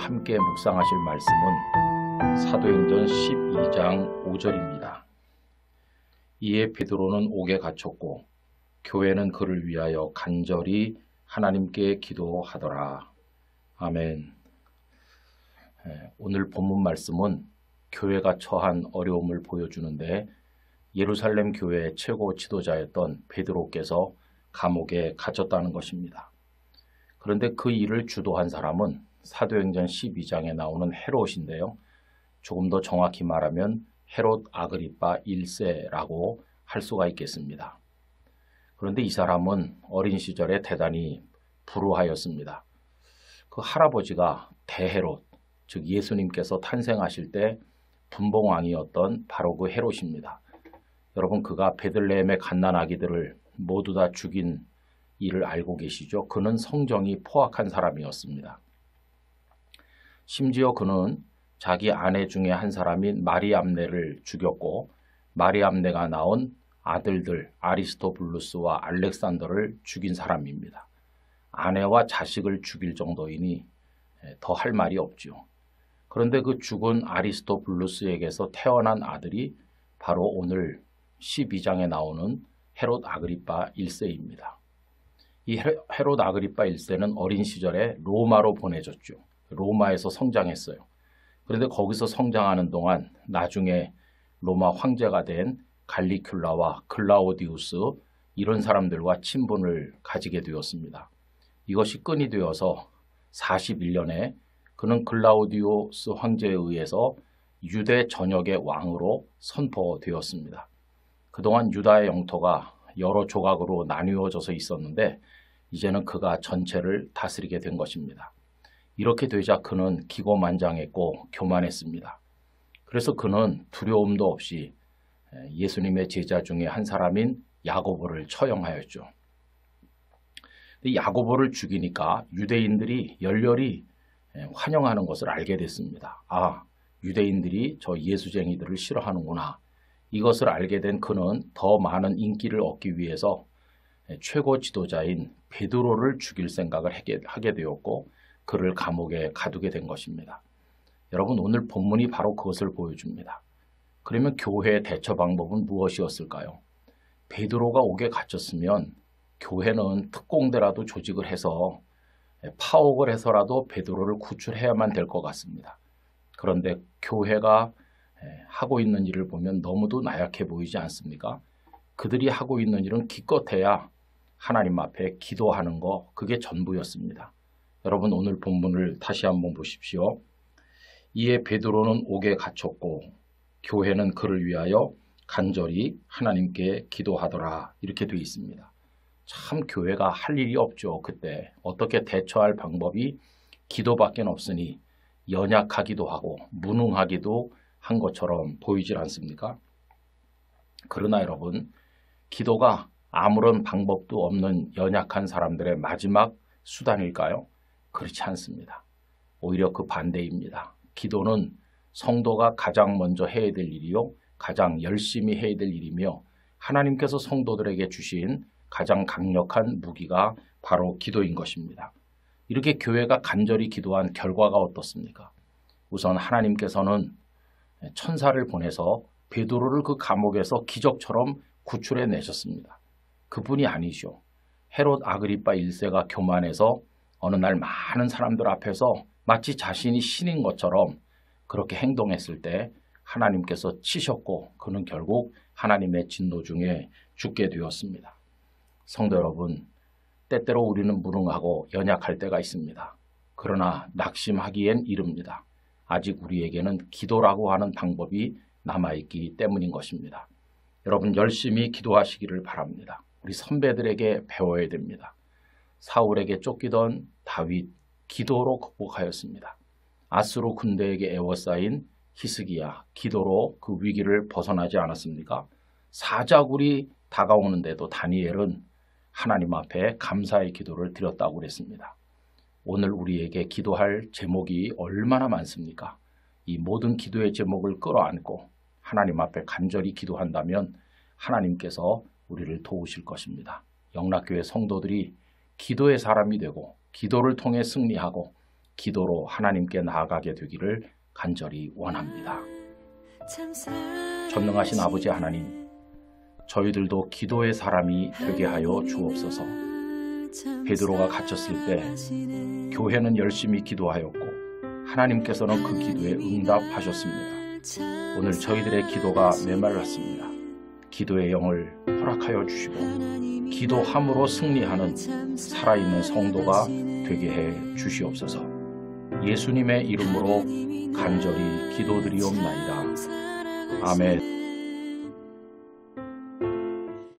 함께 묵상하실 말씀은 사도행전 12장 5절입니다. 이에 베드로는 옥에 갇혔고 교회는 그를 위하여 간절히 하나님께 기도하더라. 아멘. 오늘 본문 말씀은 교회가 처한 어려움을 보여주는데 예루살렘 교회의 최고 지도자였던 베드로께서 감옥에 갇혔다는 것입니다. 그런데 그 일을 주도한 사람은 사도행전 12장에 나오는 헤롯인데요. 조금 더 정확히 말하면 헤롯 아그리빠 1세라고 할 수가 있겠습니다. 그런데 이 사람은 어린 시절에 대단히 불우하였습니다. 그 할아버지가 대헤롯, 즉 예수님께서 탄생하실 때 분봉왕이었던 바로 그 헤롯입니다. 여러분, 그가 베들레헴의 갓난아기들을 모두 다 죽인 일을 알고 계시죠? 그는 성정이 포악한 사람이었습니다. 심지어 그는 자기 아내 중에 한 사람인 마리암네를 죽였고 마리암네가 낳은 아들들 아리스토블루스와 알렉산더를 죽인 사람입니다. 아내와 자식을 죽일 정도이니 더 할 말이 없죠. 그런데 그 죽은 아리스토블루스에게서 태어난 아들이 바로 오늘 12장에 나오는 헤롯 아그리빠 1세입니다. 이 헤롯 아그리빠 1세는 어린 시절에 로마로 보내졌죠. 로마에서 성장했어요. 그런데 거기서 성장하는 동안 나중에 로마 황제가 된 갈리큘라와 글라우디우스 이런 사람들과 친분을 가지게 되었습니다. 이것이 끈이 되어서 41년에 그는 글라우디우스 황제에 의해서 유대 전역의 왕으로 선포되었습니다. 그동안 유다의 영토가 여러 조각으로 나뉘어져서 있었는데 이제는 그가 전체를 다스리게 된 것입니다. 이렇게 되자 그는 기고만장했고 교만했습니다. 그래서 그는 두려움도 없이 예수님의 제자 중에 한 사람인 야고보를 처형하였죠. 야고보를 죽이니까 유대인들이 열렬히 환영하는 것을 알게 됐습니다. 아, 유대인들이 저 예수쟁이들을 싫어하는구나. 이것을 알게 된 그는 더 많은 인기를 얻기 위해서 최고 지도자인 베드로를 죽일 생각을 하게 되었고 그를 감옥에 가두게 된 것입니다. 여러분, 오늘 본문이 바로 그것을 보여줍니다. 그러면 교회의 대처 방법은 무엇이었을까요? 베드로가 옥에 갇혔으면 교회는 특공대라도 조직을 해서 파옥을 해서라도 베드로를 구출해야만 될 것 같습니다. 그런데 교회가 하고 있는 일을 보면 너무도 나약해 보이지 않습니까? 그들이 하고 있는 일은 기껏해야 하나님 앞에 기도하는 거, 그게 전부였습니다. 여러분, 오늘 본문을 다시 한번 보십시오. 이에 베드로는 옥에 갇혔고 교회는 그를 위하여 간절히 하나님께 기도하더라. 이렇게 되어 있습니다. 참 교회가 할 일이 없죠. 그때 어떻게 대처할 방법이 기도밖에 없으니 연약하기도 하고 무능하기도 한 것처럼 보이질 않습니까? 그러나 여러분, 기도가 아무런 방법도 없는 연약한 사람들의 마지막 수단일까요? 그렇지 않습니다. 오히려 그 반대입니다. 기도는 성도가 가장 먼저 해야 될 일이요, 가장 열심히 해야 될 일이며 하나님께서 성도들에게 주신 가장 강력한 무기가 바로 기도인 것입니다. 이렇게 교회가 간절히 기도한 결과가 어떻습니까? 우선 하나님께서는 천사를 보내서 베드로를 그 감옥에서 기적처럼 구출해 내셨습니다. 그뿐이 아니죠. 헤롯 아그리빠 1세가 교만해서 어느 날 많은 사람들 앞에서 마치 자신이 신인 것처럼 그렇게 행동했을 때 하나님께서 치셨고 그는 결국 하나님의 진노 중에 죽게 되었습니다. 성도 여러분, 때때로 우리는 무능하고 연약할 때가 있습니다. 그러나 낙심하기엔 이릅니다. 아직 우리에게는 기도라고 하는 방법이 남아있기 때문인 것입니다. 여러분, 열심히 기도하시기를 바랍니다. 우리 선배들에게 배워야 됩니다. 사울에게 쫓기던 다윗, 기도로 극복하였습니다. 아수르 군대에게 에워싸인 히스기야, 기도로 그 위기를 벗어나지 않았습니까? 사자굴이 다가오는데도 다니엘은 하나님 앞에 감사의 기도를 드렸다고 그랬습니다. 오늘 우리에게 기도할 제목이 얼마나 많습니까? 이 모든 기도의 제목을 끌어안고 하나님 앞에 간절히 기도한다면 하나님께서 우리를 도우실 것입니다. 영락교회 성도들이 기도의 사람이 되고 기도를 통해 승리하고 기도로 하나님께 나아가게 되기를 간절히 원합니다. 전능하신 아버지 하나님, 저희들도 기도의 사람이 되게 하여 주옵소서. 베드로가 갇혔을 때 교회는 열심히 기도하였고 하나님께서는 그 기도에 응답하셨습니다. 오늘 저희들의 기도가 메말랐습니다. 기도의 영을 허락하여 주시고 기도함으로 승리하는 살아있는 성도가 되게 해 주시옵소서. 예수님의 이름으로 간절히 기도드리옵나이다. 아멘.